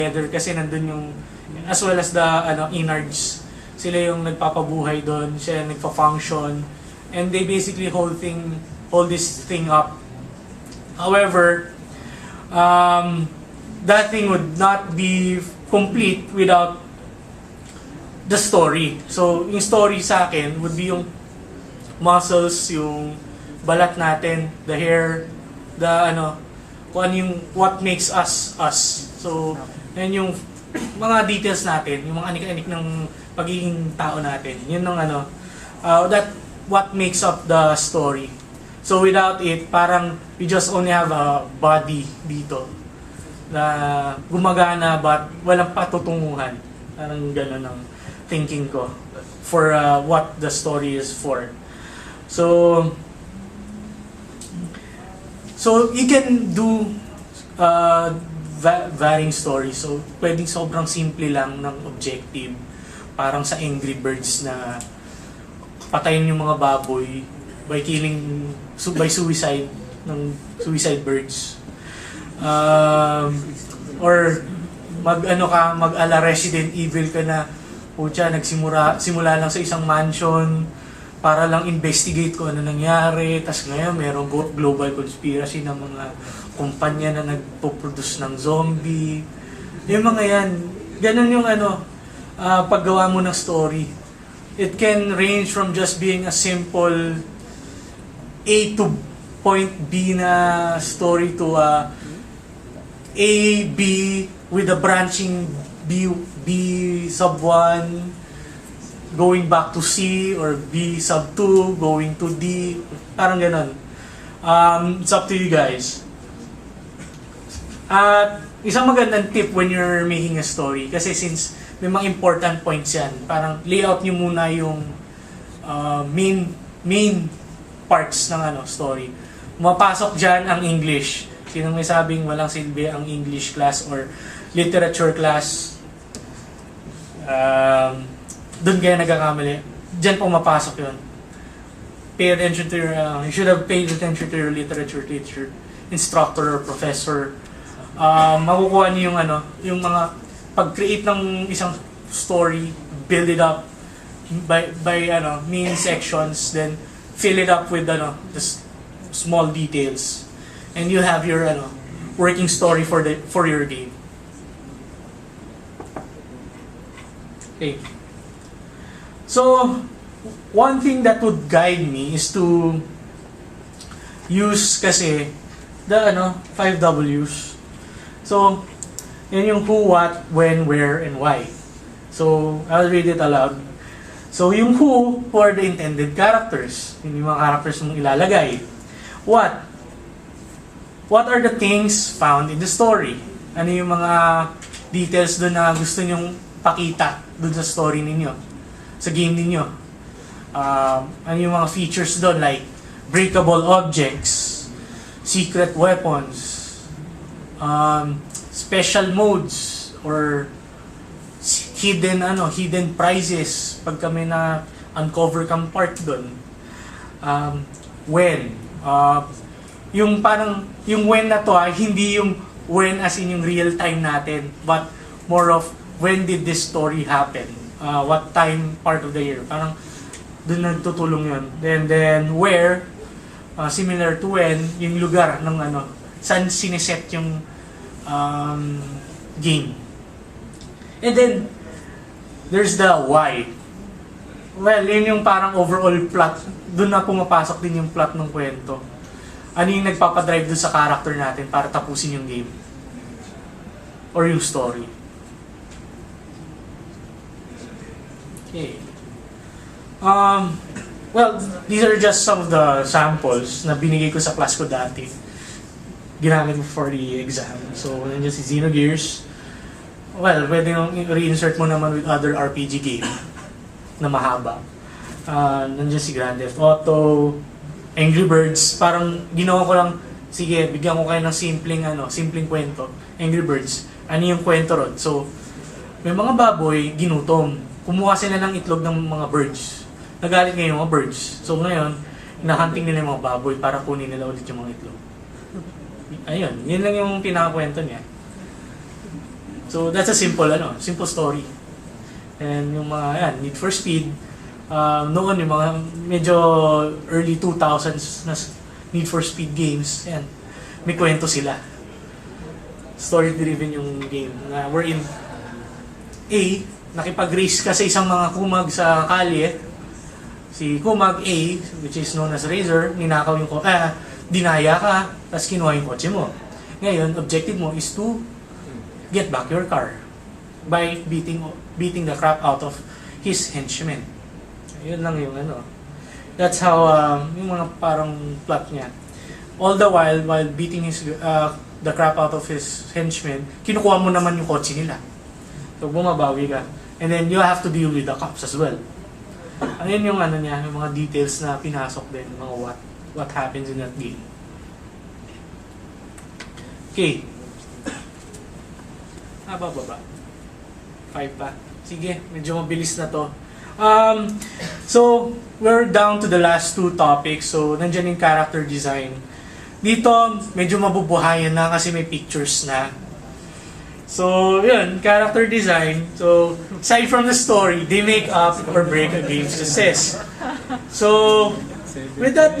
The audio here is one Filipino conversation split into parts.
together kasi nandun yung, as well as the innards, sila yung nagpapabuhay doon, siya yung nagpa-function, and they basically hold this thing up. However, that thing would not be complete without the story. So, yung story sa akin would be yung muscles, yung balat natin, the hair, kung ano yung what makes us us. So, yan yung mga details natin, yung mga anik-anik ng pagiging tao natin. Yun ang that what makes up the story. So without it, parang we just only have a body dito na gumagana but walang patutunguhan. Parang gano'n ang thinking ko for what the story is for. So you can do varying stories. So pwedeng sobrang simple lang ng objective. Parang sa Angry Birds na patayin yung mga baboy by suicide ng suicide birds. Or mag-ala Resident Evil ka na, pucha, simula lang sa isang mansion para lang investigate kung ano nangyari. Tas ngayon merong global conspiracy ng mga kumpanya na nagpo-produce ng zombie. Yung mga yan, ganun yung paggawa mo ng story. It can range from just being a simple A to point B na story to A, B with a branching B sub 1 going back to C, or B sub 2 going to D. Parang ganun. It's up to you guys. Isang magandang tip when you're making a story, kasi since may mga important points yan, parang layout nyo muna yung main parts ng story. Mapasok dyan ang English. Sino may sabing walang silbi ang English class or literature class? Doon kayo nagkakamali. Dyan pumapasok yun. Pay attention to your, you should have paid attention to your literature teacher, instructor, or professor. Makukuha niyo yung mga pag-create ng isang story, build it up by main sections, then fill it up with the small details, and you have your working story for your game. Okay. So one thing that would guide me is to use kasi the 5 W's. So yan yung who, what, when, where, and why. So, I'll read it aloud. So, yung who are the intended characters. Yung mga characters mong ilalagay. What? What are the things found in the story? Ano yung mga details doon na gusto nyong pakita doon sa story ninyo? Sa game ninyo? Ano yung mga features doon, like breakable objects, secret weapons, special modes, or hidden prizes pag kami na uncover kang part doon. When yung parang yung when na to hindi yung when as in yung real time natin, but more of when did this story happen, what time part of the year, parang doon nagtutulong yun. Then where, similar to when, yung lugar ng saan sineset yung game. And then there's the why. Well, yun yung parang overall plot. Doon na pumapasok din yung plot ng kwento. Ano yung nagpapadrive doon sa character natin para tapusin yung game or yung story. Okay. Well, these are just some of the samples na binigay ko sa class ko dati. Ginamit ko for the exam. So, nandiyan si Xenogears. Well, pwede nang re-insert mo naman with other RPG game na mahaba. Nandiyan si Grand Theft Auto, Angry Birds. Parang ginawa ko lang, sige, bigyan ko kayo ng simpleng kwento. Angry Birds. Ano yung kwento ron? So, may mga baboy, ginutom. Kumuha sila ng itlog ng mga birds. Nagalit ngayon yung mga birds. So, ngayon, hinahunting nila yung mga baboy para kunin nila ulit yung mga itlog. Ayun, yun lang yung pinakakwento niya. So that's a simple story. And yung mga yan, Need for Speed, noon yung mga medyo early 2000s na Need for Speed games, yan, may kwento sila. Story-driven yung game. Na wherein A, nakipag-race ka sa isang mga kumag sa kalye. Si kumag A, which is known as Razor, ninakaw yung dinaya ka, tapos kinuha yung kotse mo. Ngayon, objective mo is to get back your car by beating the crap out of his henchmen. Yun lang yung That's how yung mga parang plot niya. All the while beating the crap out of his henchmen, kinukuha mo naman yung kotse nila. So bumabawi ka. And then you have to deal with the cops as well. Ayun yung niya, yung mga details na pinasok din, mga what happens in that game. Okay. Baba. 5 pa. Sige, medyo mabilis na to. So, we're down to the last 2 topics. So, nandiyan yung character design. Dito, medyo mabubuhayan na kasi may pictures na. So, yun, character design. So, aside from the story, they make up or break a game's success. So, with that,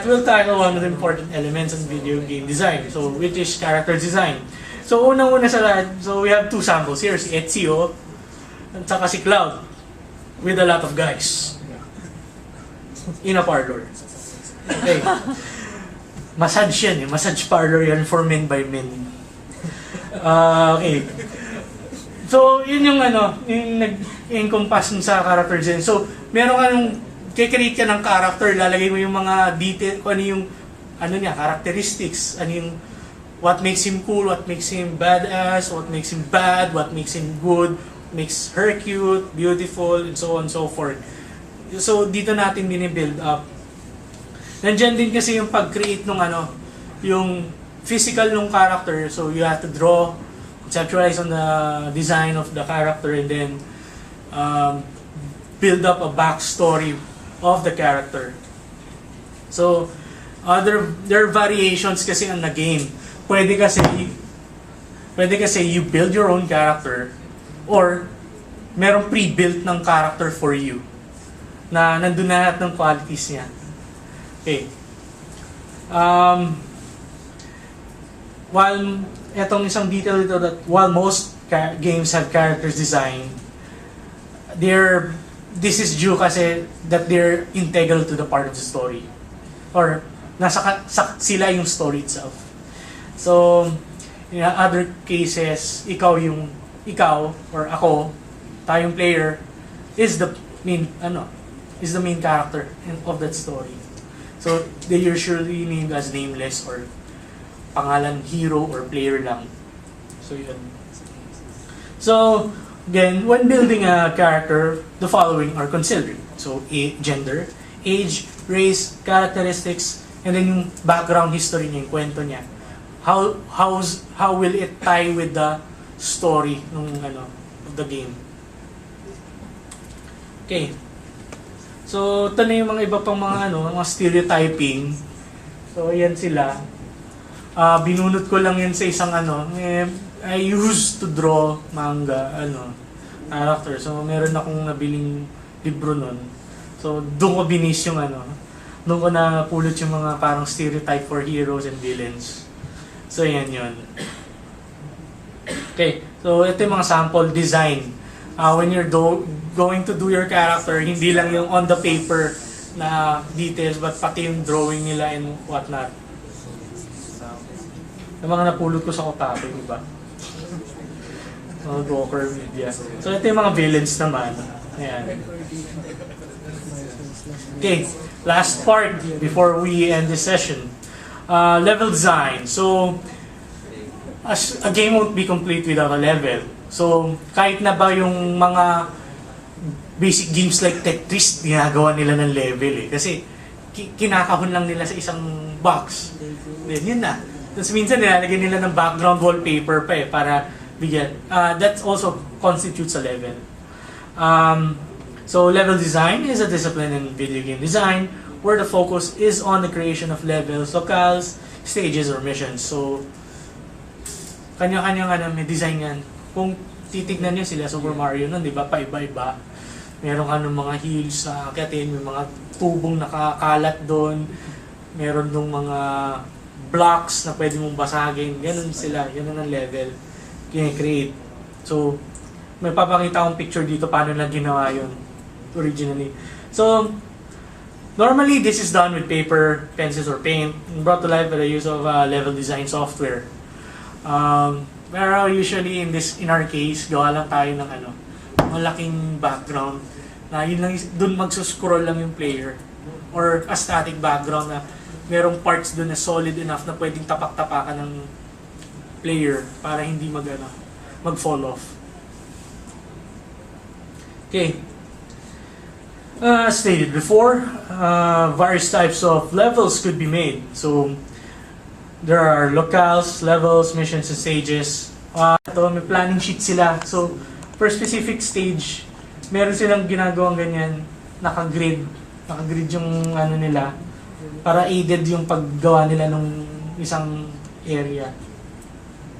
we'll tackle one of the important elements of video game design. So, which is character design. So, unang-una sa lahat, so we have 2 samples here, si Ezio, at saka si Cloud, with a lot of guys. In a parlor. Okay. Massage yan massage parlor yan for men by men. Okay. So, yun yung yung nag-encompass sa character design. So, meron kang, kikreate ka ng character, lalagay mo yung mga detail, kung ano yung, characteristics, what makes him cool, what makes him badass, what makes him bad, what makes him good, makes her cute, beautiful, and so on and so forth. So, dito natin binibuild up. Nandiyan din kasi yung pag-create ng yung physical ng character. So, you have to draw, conceptualize on the design of the character, and then build up a backstory of the character. So, there are variations kasi on the game. Pwede kasi you build your own character or merong pre-built ng character for you na nandun na lahat ng qualities niya. Okay. While etong isang detail dito that while most games have characters design, this is due kasi that they're integral to the part of the story. Or sila yung story itself. So, in other cases, ikaw or ako, tayong player, is the main character of that story. So, they usually named as nameless or pangalan hero or player lang. So, yun. So, again, when building a character, the following are considered. So, gender, age, race, characteristics, and then yung background history niya, yung kwento niya. How will it tie with the story of the game? Okay. So, ito na yung mga iba pang mga stereotyping. So, ayan sila. Binunot ko lang yan sa isang I used to draw manga character. So, meron akong nabiling libro nun. So, doon ko binis yung doon ko napulot yung mga parang stereotype for heroes and villains. So, yan yun. Okay. So, ito yung mga sample design. When you're going to do your character, hindi lang yung on the paper na details, but pati yung drawing nila and whatnot. Yung mga napulot ko sa Kotaku, diba? Mga Gawker Media. So, ito yung mga villains naman. Ayan. Okay. Last part before we end this session. Level design. So, a game won't be complete without a level. So, kahit na ba yung mga basic games like Tetris, ginagawa nila ng level Kasi, kinakahon lang nila sa isang box. Then, yun na. Tapos minsan nilalagyan nila ng background wallpaper pa para bigyan. That also constitutes a level. So, level design is a discipline in video game design where the focus is on the creation of levels, locales, stages, or missions. So, kanya-kanyang may design yan. Kung titignan niyo sila, Super Mario nun, di ba, paiba-iba. Meron mga hills sa akitin, may mga tubong nakakalat doon, meron dong mga blocks na pwede mong basagin, ganun sila, ganun ang level, kine-create. So, may papakita akong picture dito paano lang ginawa yun originally. So, normally this is done with paper, pencils, or paint, brought to life by the use of level design software. Pero usually in our case, gawa lang tayo ng malaking background na yun lang, dun magsuscroll lang yung player, or a static background na merong parts dun na solid enough na pwedeng tapak-tapakan ng player para hindi mag-fall off. Okay. As stated before, various types of levels could be made. So, there are locales, levels, missions, and stages. Ito, may planning sheet sila. So, per specific stage, meron silang ginagawang ganyan, naka-grid yung nila, para aided yung paggawa nila ng isang area.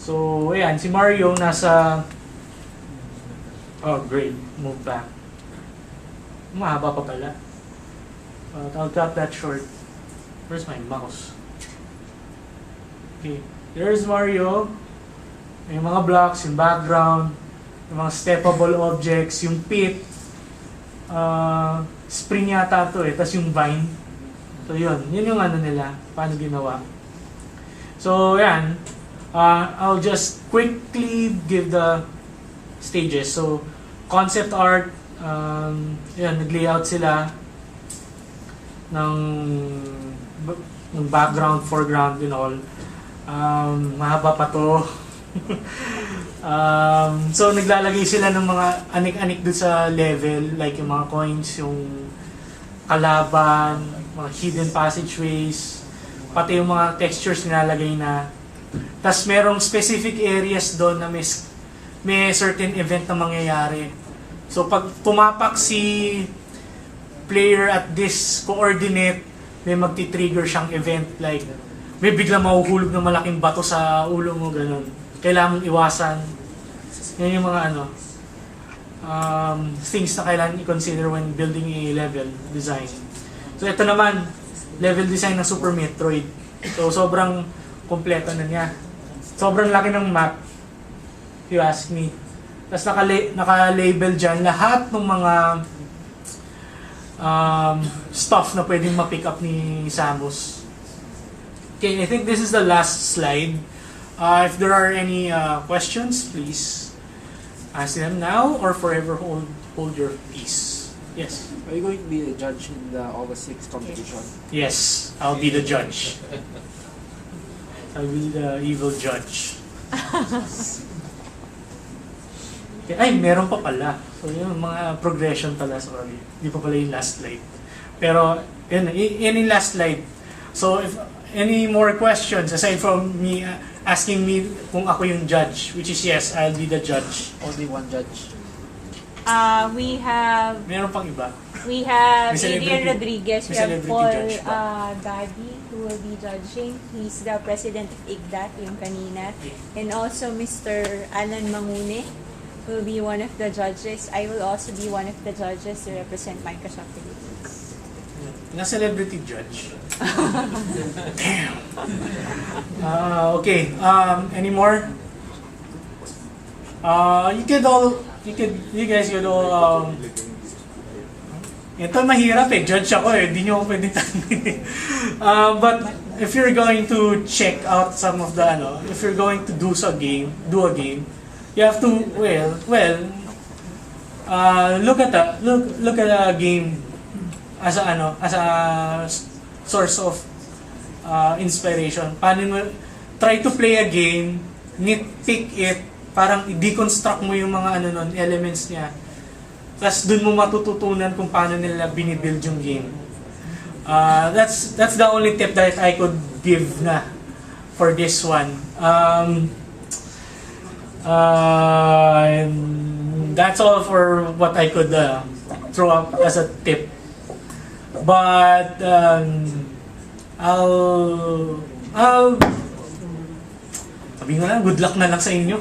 So, ayan, si Mario nasa... Oh, great. Move back. Mahaba pa pala. I'll cut that short. Where's my mouse? Okay. There's Mario. Yung mga blocks, yung background, yung mga steppable objects, yung pit. Spring yata to tas yung vine. So yun yung nila, paano ginawa. So yan, I'll just quickly give the stages. So concept art, yan, nag-layout sila ng background, foreground, and all. Mahaba pa to. So naglalagay sila ng mga anik-anik doon sa level, like yung mga coins, yung kalaban, mga hidden passageways, pati yung mga textures nilalagay na. Tapos merong specific areas doon na may certain event na mangyayari. So pag tumapak si player at this coordinate, may magti-trigger siyang event, like may biglang mahuhulog ng malaking bato sa ulo mo, ganun. Kailangan mong iwasan. Yan yung mga things na kailangan i-consider when building a level design. So ito naman, level design ng Super Metroid. So sobrang kompleto na niya. Sobrang laki ng map, if you ask me. Tapos naka-label dyan lahat ng mga stuff na pwedeng ma-pick up ni Samus. Okay, I think this is the last slide. If there are any questions, please ask them now or forever hold your peace. Yes? Are you going to be the judge in the August 6th competition? Yes, I'll be the judge. I'll be the evil judge. Okay. Ay, meron pa pala. So yung mga progression pala, sorry. Hindi pa pala yung last slide. Pero, yun yung last slide. So, if any more questions aside from me asking me kung ako yung judge, which is yes, I'll be the judge. Only one judge? We have Meron pang iba. Adrian celebrity. Rodriguez, we May have celebrity Paul judge ba? Gadi who will be judging. He's the president of IGDAT, yung kanina. And also Mr. Alan Mangune will be one of the judges. I will also be one of the judges to represent Microsoft Philippines. Na-celebrity judge. Damn. Okay. Any more? You guys could all, ito mahirap judge ako hindi nyo ako pwede tanongin. But if you're going to check out some of the, if you're going to do a game, you have to, look at a game as a source of inspiration. Try to play a game, nitpick it, parang i-deconstruct mo yung mga elements niya. Tapos dun mo matututunan kung paano nila binibuild yung game. That's the only tip that I could give na for this one. That's all for what I could throw up as a tip. But Sabi nga lang, good luck na lang sa inyo.